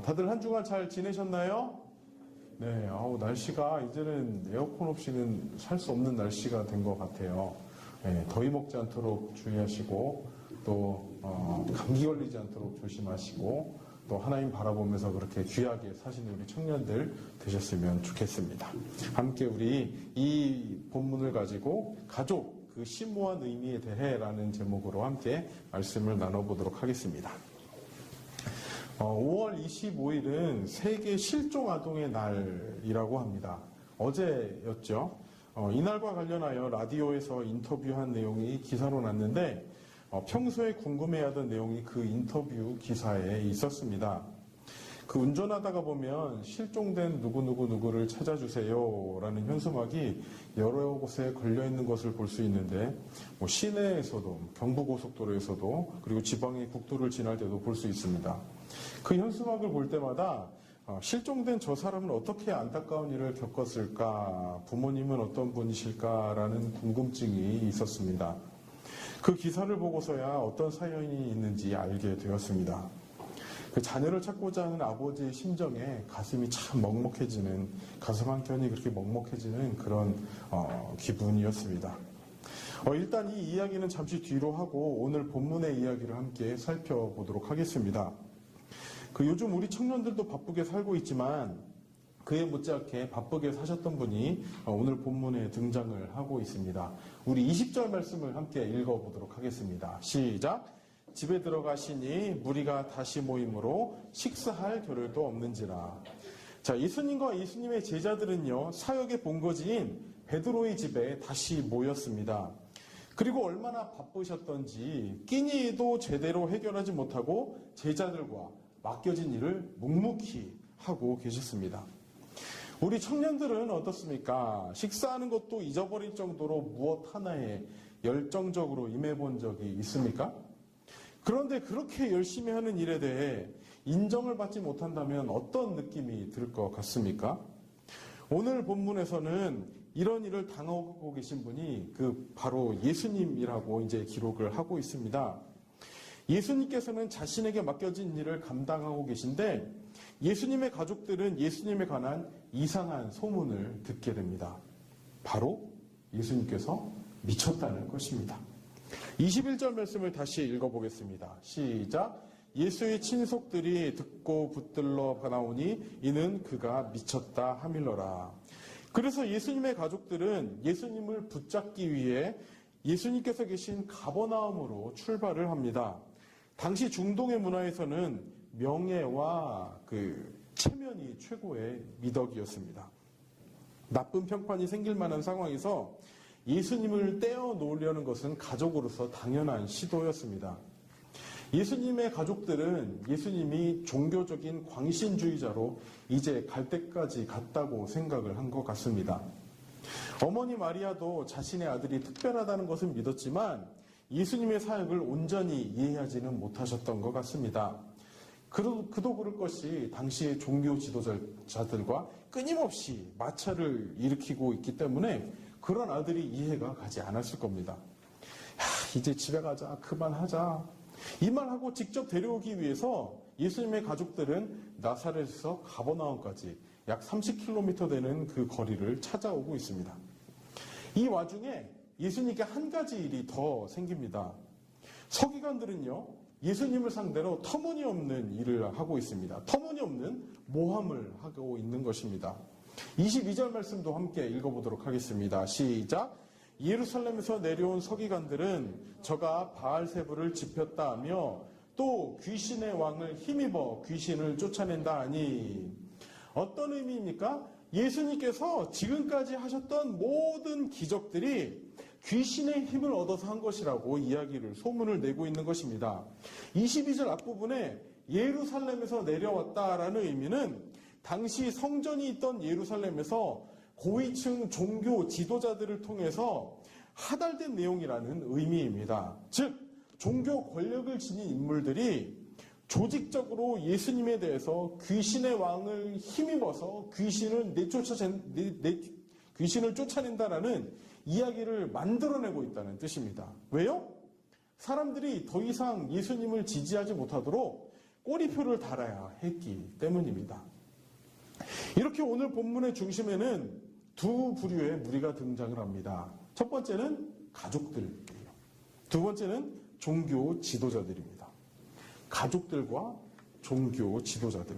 다들 한 주간 잘 지내셨나요? 네, 날씨가 이제는 에어컨 없이는 살 수 없는 날씨가 된 것 같아요. 네, 더위 먹지 않도록 주의하시고, 또, 감기 걸리지 않도록 조심하시고, 또 하나님 바라보면서 그렇게 귀하게 사시는 우리 청년들 되셨으면 좋겠습니다. 함께 우리 이 본문을 가지고 가족, 그 심오한 의미에 대해라는 제목으로 함께 말씀을 나눠보도록 하겠습니다. 5월 25일은 세계 실종 아동의 날이라고 합니다. 어제였죠. 이날과 관련하여 라디오에서 인터뷰한 내용이 기사로 났는데 평소에 궁금해하던 내용이 그 인터뷰 기사에 있었습니다. 그 운전하다가 보면 실종된 누구누구누구를 찾아주세요 라는 현수막이 여러 곳에 걸려있는 것을 볼 수 있는데 시내에서도 경부고속도로에서도 그리고 지방의 국도를 지날 때도 볼 수 있습니다. 그 현수막을 볼 때마다 실종된 저 사람은 어떻게 안타까운 일을 겪었을까, 부모님은 어떤 분이실까라는 궁금증이 있었습니다. 그 기사를 보고서야 어떤 사연이 있는지 알게 되었습니다. 그 자녀를 찾고자 하는 아버지의 심정에 가슴이 참 먹먹해지는, 가슴 한켠이 그렇게 먹먹해지는 그런 기분이었습니다. 일단 이 이야기는 잠시 뒤로 하고 오늘 본문의 이야기를 함께 살펴보도록 하겠습니다. 요즘 우리 청년들도 바쁘게 살고 있지만 그에 못지않게 바쁘게 사셨던 분이 오늘 본문에 등장을 하고 있습니다. 우리 20절 말씀을 함께 읽어보도록 하겠습니다. 시작! 집에 들어가시니 무리가 다시 모임으로 식사할 겨를도 없는지라. 자, 예수님과 예수님의 제자들은요, 사역의 본거지인 베드로의 집에 다시 모였습니다. 그리고 얼마나 바쁘셨던지 끼니도 제대로 해결하지 못하고 제자들과 맡겨진 일을 묵묵히 하고 계셨습니다. 우리 청년들은 어떻습니까? 식사하는 것도 잊어버릴 정도로 무엇 하나에 열정적으로 임해본 적이 있습니까? 그런데 그렇게 열심히 하는 일에 대해 인정을 받지 못한다면 어떤 느낌이 들 것 같습니까? 오늘 본문에서는 이런 일을 당하고 계신 분이 바로 예수님이라고 이제 기록을 하고 있습니다. 예수님께서는 자신에게 맡겨진 일을 감당하고 계신데 예수님의 가족들은 예수님에 관한 이상한 소문을 듣게 됩니다. 바로 예수님께서 미쳤다는 것입니다. 21절 말씀을 다시 읽어보겠습니다. 시작! 예수의 친속들이 듣고 붙들러 나오니 이는 그가 미쳤다 하밀러라. 그래서 예수님의 가족들은 예수님을 붙잡기 위해 예수님께서 계신 가버나움으로 출발을 합니다. 당시 중동의 문화에서는 명예와 체면이 최고의 미덕이었습니다. 나쁜 평판이 생길 만한 상황에서 예수님을 떼어놓으려는 것은 가족으로서 당연한 시도였습니다. 예수님의 가족들은 예수님이 종교적인 광신주의자로 이제 갈 때까지 갔다고 생각을 한 것 같습니다. 어머니 마리아도 자신의 아들이 특별하다는 것은 믿었지만 예수님의 사역을 온전히 이해하지는 못하셨던 것 같습니다. 그도 그럴 것이 당시의 종교 지도자들과 끊임없이 마찰을 일으키고 있기 때문에 그런 아들이 이해가 가지 않았을 겁니다. 이제 집에 가자, 그만하자. 이 말하고 직접 데려오기 위해서 예수님의 가족들은 나사렛에서 가버나움까지 약 30km 되는 그 거리를 찾아오고 있습니다. 이 와중에 예수님께 한 가지 일이 더 생깁니다. 서기관들은요, 예수님을 상대로 터무니없는 일을 하고 있습니다. 터무니없는 모함을 하고 있는 것입니다. 22절 말씀도 함께 읽어보도록 하겠습니다. 시작! 예루살렘에서 내려온 서기관들은 저가 바알세부를 지폈다 하며 또 귀신의 왕을 힘입어 귀신을 쫓아낸다 하니, 어떤 의미입니까? 예수님께서 지금까지 하셨던 모든 기적들이 귀신의 힘을 얻어서 한 것이라고 소문을 내고 있는 것입니다. 22절 앞부분에 예루살렘에서 내려왔다라는 의미는 당시 성전이 있던 예루살렘에서 고위층 종교 지도자들을 통해서 하달된 내용이라는 의미입니다. 즉, 종교 권력을 지닌 인물들이 조직적으로 예수님에 대해서 귀신의 왕을 힘입어서 귀신을 쫓아낸다라는 이야기를 만들어내고 있다는 뜻입니다. 왜요? 사람들이 더 이상 예수님을 지지하지 못하도록 꼬리표를 달아야 했기 때문입니다. 이렇게 오늘 본문의 중심에는 두 부류의 무리가 등장을 합니다. 첫 번째는 가족들이에요. 두 번째는 종교 지도자들입니다. 가족들과 종교 지도자들.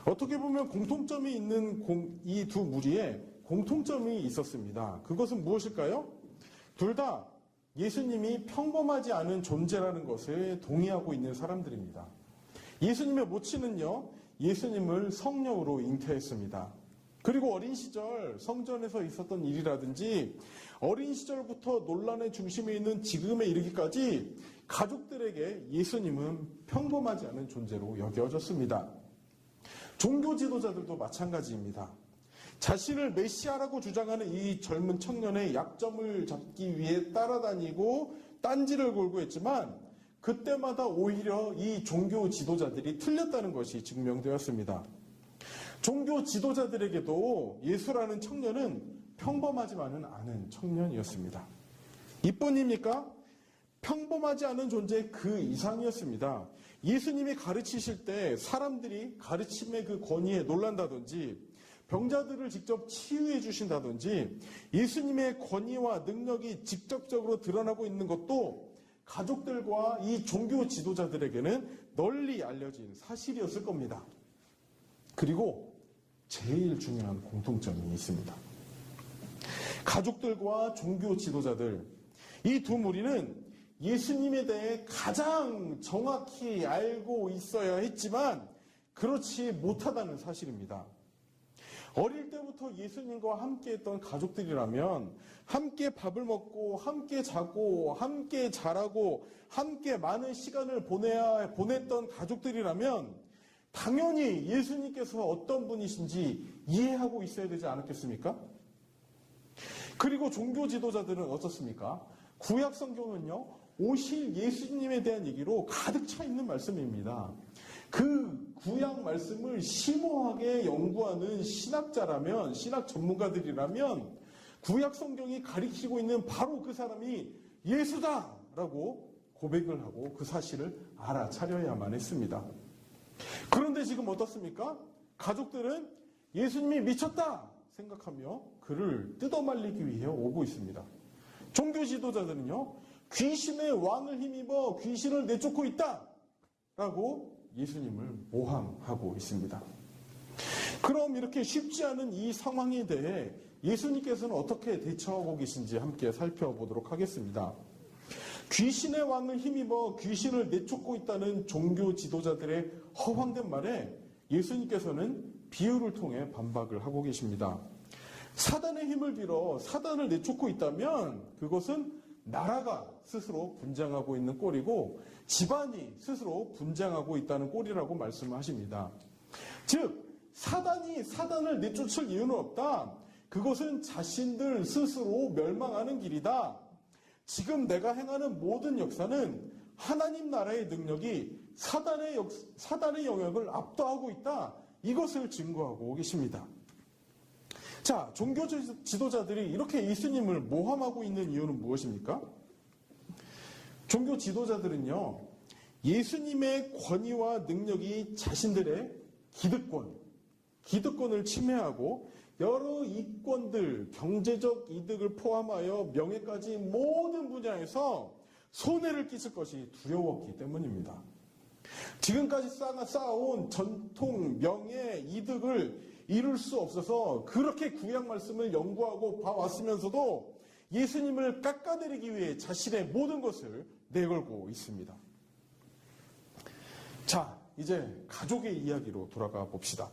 어떻게 보면 공통점이 있는 이 두 무리에 공통점이 있었습니다. 그것은 무엇일까요? 둘 다 예수님이 평범하지 않은 존재라는 것을 동의하고 있는 사람들입니다. 예수님의 모친은요, 예수님을 성령으로 잉태했습니다. 그리고 어린 시절 성전에서 있었던 일이라든지 어린 시절부터 논란의 중심에 있는 지금에 이르기까지 가족들에게 예수님은 평범하지 않은 존재로 여겨졌습니다. 종교 지도자들도 마찬가지입니다. 자신을 메시아라고 주장하는 이 젊은 청년의 약점을 잡기 위해 따라다니고 딴지를 걸고 했지만 그때마다 오히려 이 종교 지도자들이 틀렸다는 것이 증명되었습니다. 종교 지도자들에게도 예수라는 청년은 평범하지만은 않은 청년이었습니다. 이뿐입니까? 평범하지 않은 존재 그 이상이었습니다. 예수님이 가르치실 때 사람들이 가르침의 그 권위에 놀란다든지 병자들을 직접 치유해 주신다든지 예수님의 권위와 능력이 직접적으로 드러나고 있는 것도 가족들과 이 종교 지도자들에게는 널리 알려진 사실이었을 겁니다. 그리고 제일 중요한 공통점이 있습니다. 가족들과 종교 지도자들, 이 두 무리는 예수님에 대해 가장 정확히 알고 있어야 했지만 그렇지 못하다는 사실입니다. 어릴 때부터 예수님과 함께 했던 가족들이라면 함께 밥을 먹고 함께 자고 함께 자라고 함께 많은 시간을 보냈던 가족들이라면 당연히 예수님께서 어떤 분이신지 이해하고 있어야 되지 않았겠습니까? 그리고 종교 지도자들은 어떻습니까? 구약 성경은요, 오실 예수님에 대한 얘기로 가득 차 있는 말씀입니다. 그 구약 말씀을 심오하게 연구하는 신학자라면, 신학 전문가들이라면 구약 성경이 가리키고 있는 바로 그 사람이 예수다라고 고백을 하고 그 사실을 알아차려야만 했습니다. 그런데 지금 어떻습니까? 가족들은 예수님이 미쳤다 생각하며 그를 뜯어말리기 위해 오고 있습니다. 종교 지도자들은요, 귀신의 왕을 힘입어 귀신을 내쫓고 있다 라고 예수님을 모함하고 있습니다. 그럼 이렇게 쉽지 않은 이 상황에 대해 예수님께서는 어떻게 대처하고 계신지 함께 살펴보도록 하겠습니다. 귀신의 왕을 힘입어 귀신을 내쫓고 있다는 종교 지도자들의 허황된 말에 예수님께서는 비유를 통해 반박을 하고 계십니다. 사단의 힘을 빌어 사단을 내쫓고 있다면 그것은 나라가 스스로 분쟁하고 있는 꼴이고 집안이 스스로 분쟁하고 있다는 꼴이라고 말씀하십니다. 즉 사단이 사단을 내쫓을 이유는 없다. 그것은 자신들 스스로 멸망하는 길이다. 지금 내가 행하는 모든 역사는 하나님 나라의 능력이 사단의 영역을 압도하고 있다. 이것을 증거하고 계십니다. 자, 종교 지도자들이 이렇게 예수님을 모함하고 있는 이유는 무엇입니까? 종교 지도자들은요, 예수님의 권위와 능력이 자신들의 기득권을 침해하고 여러 이권들, 경제적 이득을 포함하여 명예까지 모든 분야에서 손해를 끼칠 것이 두려웠기 때문입니다. 지금까지 쌓아온 전통, 명예, 이득을 이룰 수 없어서 그렇게 구약 말씀을 연구하고 봐왔으면서도 예수님을 깎아내리기 위해 자신의 모든 것을 내걸고 있습니다. 자, 이제 가족의 이야기로 돌아가 봅시다.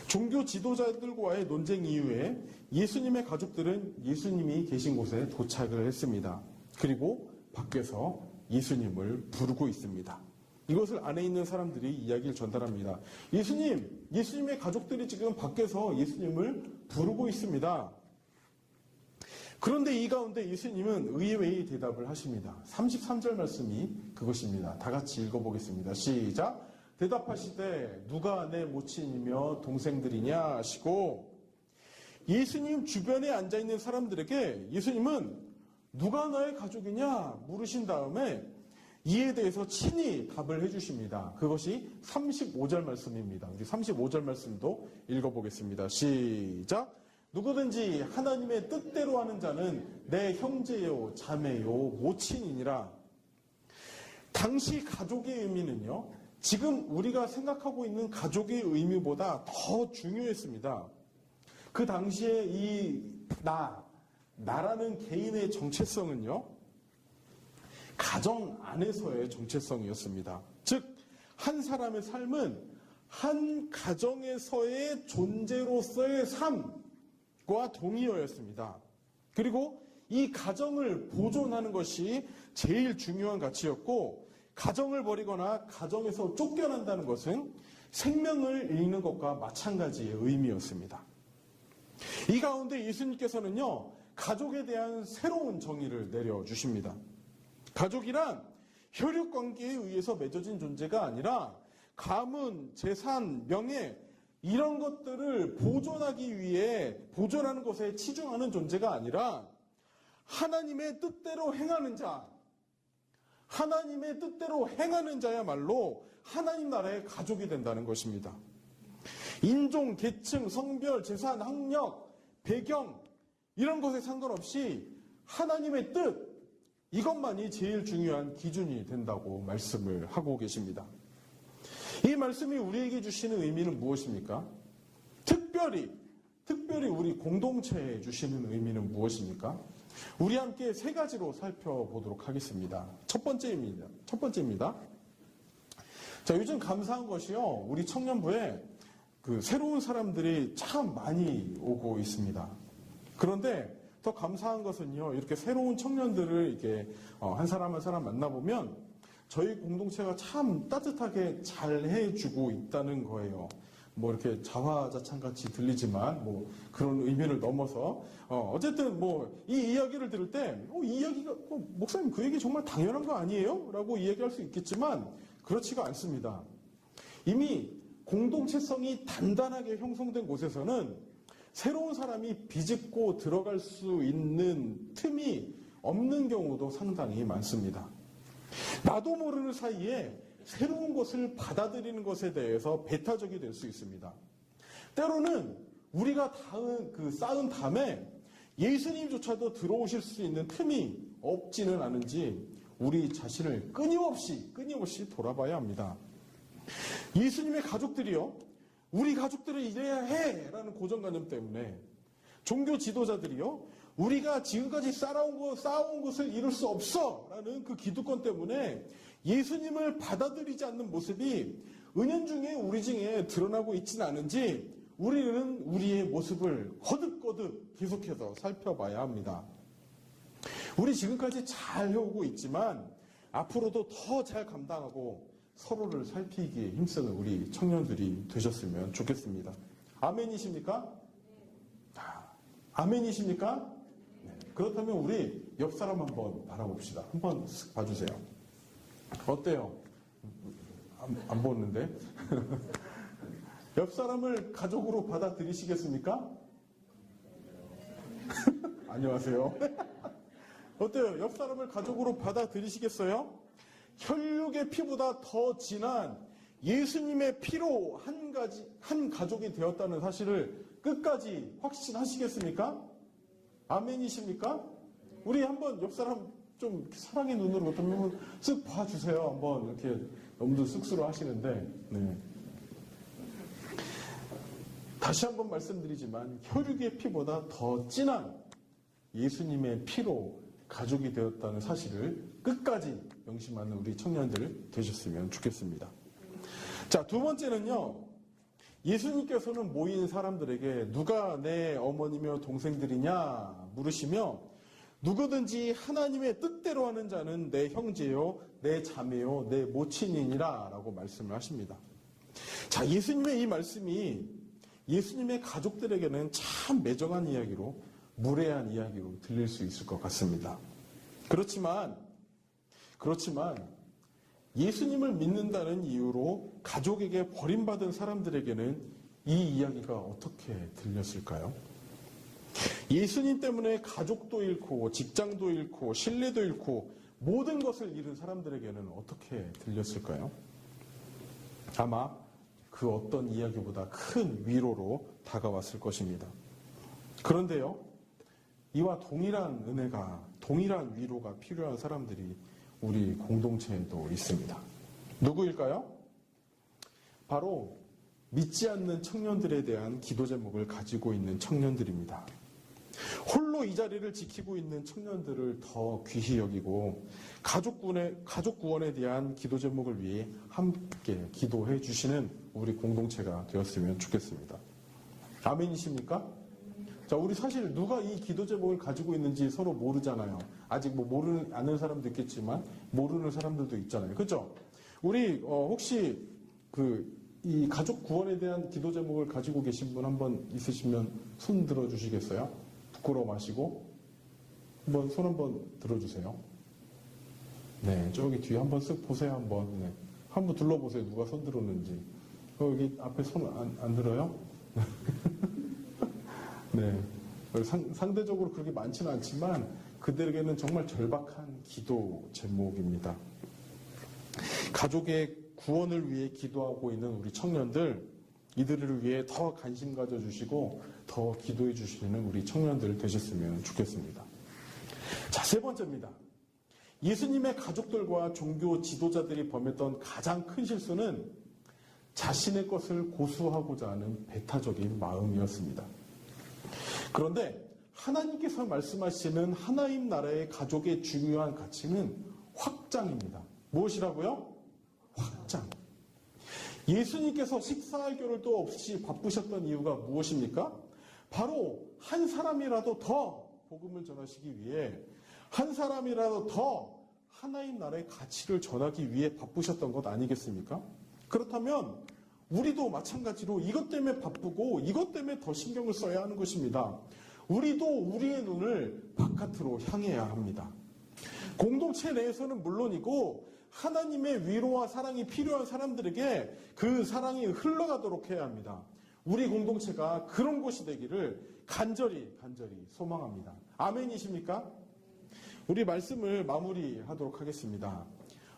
종교 지도자들과의 논쟁 이후에 예수님의 가족들은 예수님이 계신 곳에 도착을 했습니다. 그리고 밖에서 예수님을 부르고 있습니다. 이것을 안에 있는 사람들이 이야기를 전달합니다. 예수님의 가족들이 지금 밖에서 예수님을 부르고 있습니다. 그런데 이 가운데 예수님은 의외의 대답을 하십니다. 33절 말씀이 그것입니다. 다 같이 읽어보겠습니다. 시작. 대답하시되 누가 내 모친이며 동생들이냐 하시고, 예수님 주변에 앉아있는 사람들에게 예수님은 누가 너의 가족이냐 물으신 다음에 이에 대해서 친히 답을 해주십니다. 그것이 35절 말씀입니다. 우리 35절 말씀도 읽어보겠습니다. 시작! 누구든지 하나님의 뜻대로 하는 자는 내 형제요, 자매요, 모친이니라. 당시 가족의 의미는요, 지금 우리가 생각하고 있는 가족의 의미보다 더 중요했습니다. 그 당시에 나라는 개인의 정체성은요, 가정 안에서의 정체성이었습니다. 즉, 한 사람의 삶은 한 가정에서의 존재로서의 삶과 동의어였습니다. 그리고 이 가정을 보존하는 것이 제일 중요한 가치였고, 가정을 버리거나 가정에서 쫓겨난다는 것은 생명을 잃는 것과 마찬가지의 의미였습니다. 이 가운데 예수님께서는요, 가족에 대한 새로운 정의를 내려주십니다. 가족이란 혈육관계에 의해서 맺어진 존재가 아니라 가문, 재산, 명예 이런 것들을 보존하기 위해 보존하는 것에 치중하는 존재가 아니라 하나님의 뜻대로 행하는 자, 하나님의 뜻대로 행하는 자야말로 하나님 나라의 가족이 된다는 것입니다. 인종, 계층, 성별, 재산, 학력, 배경 이런 것에 상관없이 하나님의 뜻 이것만이 제일 중요한 기준이 된다고 말씀을 하고 계십니다. 이 말씀이 우리에게 주시는 의미는 무엇입니까? 특별히 우리 공동체에 주시는 의미는 무엇입니까? 우리 함께 세 가지로 살펴보도록 하겠습니다. 첫 번째입니다. 자, 요즘 감사한 것이요, 우리 청년부에 새로운 사람들이 참 많이 오고 있습니다. 그런데 더 감사한 것은요, 이렇게 새로운 청년들을 이렇게 한 사람 한 사람 만나보면 저희 공동체가 참 따뜻하게 잘 해주고 있다는 거예요. 뭐 이렇게 자화자찬같이 들리지만 뭐 그런 의미를 넘어서 어쨌든 뭐 이 이야기를 들을 때 이 이야기가 목사님 그 얘기 정말 당연한 거 아니에요? 라고 이야기할 수 있겠지만 그렇지가 않습니다. 이미 공동체성이 단단하게 형성된 곳에서는 새로운 사람이 비집고 들어갈 수 있는 틈이 없는 경우도 상당히 많습니다. 나도 모르는 사이에 새로운 것을 받아들이는 것에 대해서 배타적이 될 수 있습니다. 때로는 우리가 쌓은 담에 예수님조차도 들어오실 수 있는 틈이 없지는 않은지 우리 자신을 끊임없이 돌아봐야 합니다. 예수님의 가족들이요, 우리 가족들은 이래야 해라는 고정관념 때문에 종교 지도자들이요, 우리가 지금까지 쌓아온 것을 이룰 수 없어라는 그 기득권 때문에 예수님을 받아들이지 않는 모습이 은연중에 우리 중에 드러나고 있지는 않은지 우리는 우리의 모습을 거듭거듭 계속해서 살펴봐야 합니다. 우리 지금까지 잘 해오고 있지만 앞으로도 더 잘 감당하고 서로를 살피기에 힘쓰는 우리 청년들이 되셨으면 좋겠습니다. 아멘이십니까? 아멘이십니까? 네. 그렇다면 우리 옆 사람 한번 바라봅시다. 한번 쓱 봐주세요. 어때요? 안 보는데? 옆 사람을 가족으로 받아들이시겠습니까? 안녕하세요. 어때요? 옆 사람을 가족으로 받아들이시겠어요? 혈육의 피보다 더 진한 예수님의 피로 한 가족이 되었다는 사실을 끝까지 확신하시겠습니까? 아멘이십니까? 우리 한번 옆 사람 좀 사랑의 눈으로 한번 쓱 봐주세요. 한번 이렇게 너무도 쑥스러워 하시는데, 네. 다시 한번 말씀드리지만 혈육의 피보다 더 진한 예수님의 피로 가족이 되었다는 사실을 끝까지 명심하는 우리 청년들 되셨으면 좋겠습니다. 자, 두 번째는요, 예수님께서는 모인 사람들에게 누가 내 어머니며 동생들이냐 물으시며 누구든지 하나님의 뜻대로 하는 자는 내 형제요, 내 자매요, 내 모친이니라 라고 말씀을 하십니다. 자, 예수님의 이 말씀이 예수님의 가족들에게는 참 매정한 이야기로 무례한 이야기로 들릴 수 있을 것 같습니다. 그렇지만 예수님을 믿는다는 이유로 가족에게 버림받은 사람들에게는 이 이야기가 어떻게 들렸을까요? 예수님 때문에 가족도 잃고 직장도 잃고 신뢰도 잃고 모든 것을 잃은 사람들에게는 어떻게 들렸을까요? 아마 그 어떤 이야기보다 큰 위로로 다가왔을 것입니다. 그런데요, 이와 동일한 은혜가, 동일한 위로가 필요한 사람들이 우리 공동체에도 있습니다. 누구일까요? 바로 믿지 않는 청년들에 대한 기도 제목을 가지고 있는 청년들입니다. 홀로 이 자리를 지키고 있는 청년들을 더 귀히 여기고 가족 구원에 대한 기도 제목을 위해 함께 기도해 주시는 우리 공동체가 되었으면 좋겠습니다. 아멘이십니까? 자, 우리 사실 누가 이 기도 제목을 가지고 있는지 서로 모르잖아요. 아직 아는 사람도 있겠지만 모르는 사람들도 있잖아요. 그죠? 우리 혹시 이 가족 구원에 대한 기도 제목을 가지고 계신 분 한번 있으시면 손 들어 주시겠어요? 부끄러워 마시고 손 한번 들어주세요. 네, 저기 뒤에 한번 쓱 보세요. 한번 둘러보세요. 누가 손 들었는지. 여기 앞에 손 안 들어요? 네, 상대적으로 그렇게 많지는 않지만 그들에게는 정말 절박한 기도 제목입니다. 가족의 구원을 위해 기도하고 있는 우리 청년들, 이들을 위해 더 관심 가져주시고 더 기도해 주시는 우리 청년들 되셨으면 좋겠습니다. 자, 세 번째입니다. 예수님의 가족들과 종교 지도자들이 범했던 가장 큰 실수는 자신의 것을 고수하고자 하는 배타적인 마음이었습니다. 그런데 하나님께서 말씀하시는 하나님 나라의 가족의 중요한 가치는 확장입니다. 무엇이라고요? 확장. 예수님께서 식사할 겨를도 없이 바쁘셨던 이유가 무엇입니까? 바로 한 사람이라도 더 복음을 전하시기 위해, 한 사람이라도 더 하나님 나라의 가치를 전하기 위해 바쁘셨던 것 아니겠습니까? 그렇다면 우리도 마찬가지로 이것 때문에 바쁘고 이것 때문에 더 신경을 써야 하는 것입니다. 우리도 우리의 눈을 바깥으로 향해야 합니다. 공동체 내에서는 물론이고 하나님의 위로와 사랑이 필요한 사람들에게 그 사랑이 흘러가도록 해야 합니다. 우리 공동체가 그런 곳이 되기를 간절히 소망합니다. 아멘이십니까? 우리 말씀을 마무리하도록 하겠습니다.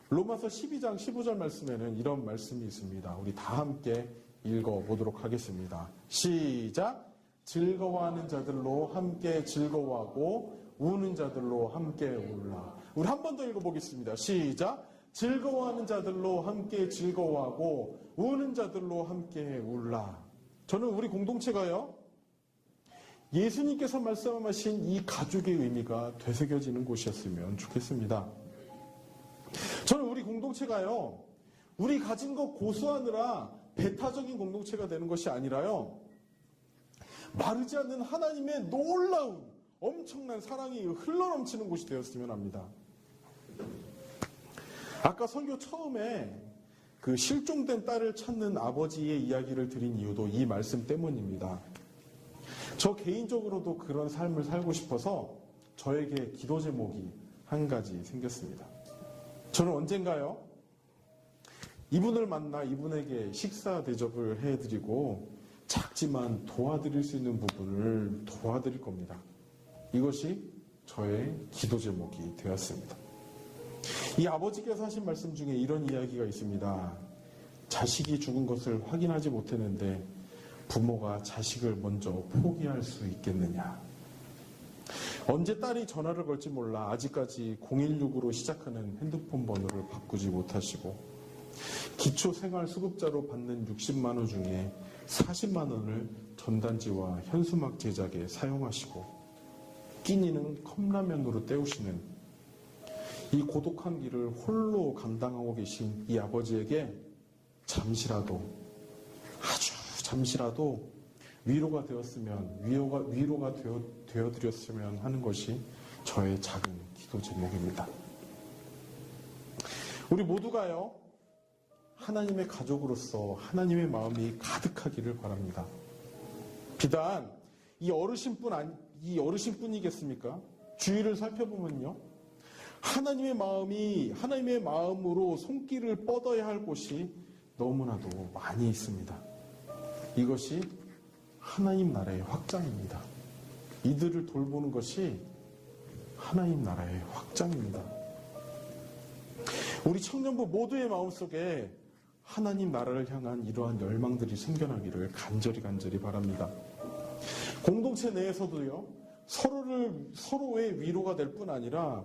로마서 12장 15절 말씀에는 이런 말씀이 있습니다. 우리 다 함께 읽어보도록 하겠습니다. 시작! 즐거워하는 자들로 함께 즐거워하고 우는 자들로 함께 울라. 우리 한 번 더 읽어보겠습니다. 시작! 즐거워하는 자들로 함께 즐거워하고 우는 자들로 함께 울라. 저는 우리 공동체가요, 예수님께서 말씀하신 이 가족의 의미가 되새겨지는 곳이었으면 좋겠습니다. 저는 우리 공동체가요, 우리 가진 것 고수하느라 배타적인 공동체가 되는 것이 아니라요, 마르지 않는 하나님의 놀라운 엄청난 사랑이 흘러넘치는 곳이 되었으면 합니다. 아까 설교 처음에 그 실종된 딸을 찾는 아버지의 이야기를 드린 이유도 이 말씀 때문입니다. 저 개인적으로도 그런 삶을 살고 싶어서 저에게 기도 제목이 한 가지 생겼습니다. 저는 언젠가요, 이분을 만나 이분에게 식사 대접을 해드리고 작지만 도와드릴 수 있는 부분을 도와드릴 겁니다. 이것이 저의 기도 제목이 되었습니다. 이 아버지께서 하신 말씀 중에 이런 이야기가 있습니다. 자식이 죽은 것을 확인하지 못했는데 부모가 자식을 먼저 포기할 수 있겠느냐. 언제 딸이 전화를 걸지 몰라 아직까지 016으로 시작하는 핸드폰 번호를 바꾸지 못하시고 기초생활수급자로 받는 60만 원 중에 40만 원을 전단지와 현수막 제작에 사용하시고 끼니는 컵라면으로 때우시는 이 고독한 길을 홀로 감당하고 계신 이 아버지에게 잠시라도, 아주 잠시라도 위로가 되었으면, 위로가 되어드렸으면 하는 것이 저의 작은 기도 제목입니다. 우리 모두가요, 하나님의 가족으로서 하나님의 마음이 가득하기를 바랍니다. 비단 이 어르신뿐이겠습니까? 주위를 살펴보면요, 하나님의 마음으로 손길을 뻗어야 할 곳이 너무나도 많이 있습니다. 이것이 하나님 나라의 확장입니다. 이들을 돌보는 것이 하나님 나라의 확장입니다. 우리 청년부 모두의 마음속에 하나님 나라를 향한 이러한 열망들이 생겨나기를 간절히 바랍니다. 공동체 내에서도요, 서로의 위로가 될 뿐 아니라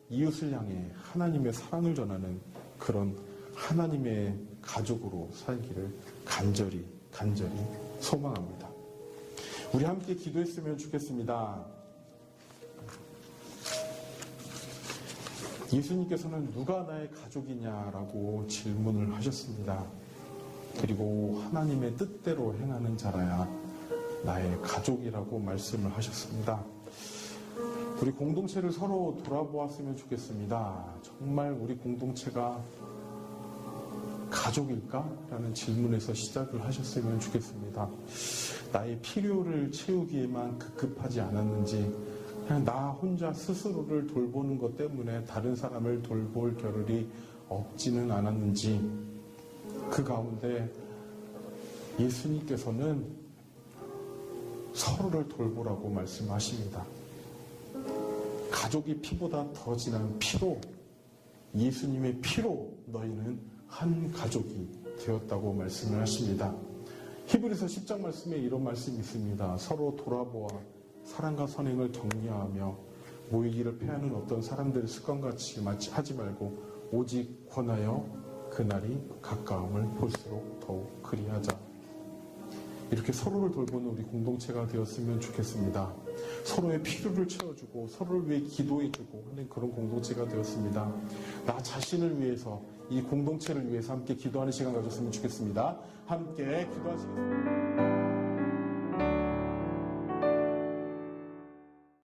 이웃을 향해 하나님의 사랑을 전하는 그런 하나님의 가족으로 살기를 간절히 소망합니다. 우리 함께 기도했으면 좋겠습니다. 예수님께서는 누가 나의 가족이냐라고 질문을 하셨습니다. 그리고 하나님의 뜻대로 행하는 자라야 나의 가족이라고 말씀을 하셨습니다. 우리 공동체를 서로 돌아보았으면 좋겠습니다. 정말 우리 공동체가 가족일까? 라는 질문에서 시작을 하셨으면 좋겠습니다. 나의 필요를 채우기에만 급급하지 않았는지, 그냥 나 혼자 스스로를 돌보는 것 때문에 다른 사람을 돌볼 겨를이 없지는 않았는지, 그 가운데 예수님께서는 서로를 돌보라고 말씀하십니다. 가족이 피보다 더 진한 피로, 예수님의 피로 너희는 한 가족이 되었다고 말씀을 하십니다. 히브리서 10장 말씀에 이런 말씀이 있습니다. 서로 돌아보아 사랑과 선행을 격려하며 모이기를 패하는 어떤 사람들의 습관같이 하지 말고 오직 권하여 그날이 가까움을 볼수록 더욱 그리하자. 이렇게 서로를 돌보는 우리 공동체가 되었으면 좋겠습니다. 서로의 필요를 채워주고 서로를 위해 기도해주고 하는 그런 공동체가 되었습니다. 나 자신을 위해서, 이 공동체를 위해서 함께 기도하는 시간 가졌으면 좋겠습니다. 함께 기도하시겠습니다.